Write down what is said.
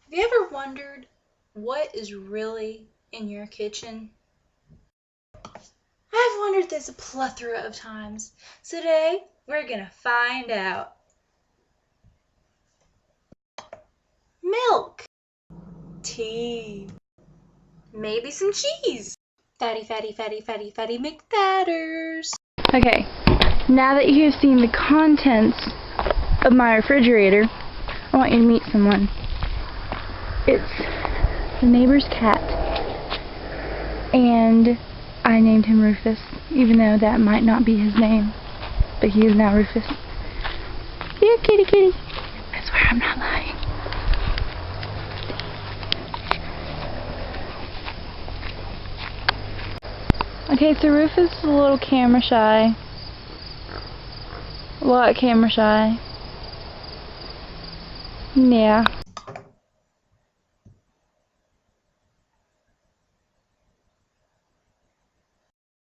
Have you ever wondered what is really in your kitchen? I've wondered this a plethora of times. So today, we're gonna find out. Milk, tea, maybe some cheese. Fatty, fatty, fatty, fatty, fatty McFatters. Okay, now that you have seen the contents of my refrigerator, I want you to meet someone. It's the neighbor's cat, and I named him Roofess, even though that might not be his name, but he is now Roofess. Yeah, kitty, kitty. I swear I'm not lying. Okay, so Roofess is a little camera shy. A lot camera shy. Yeah.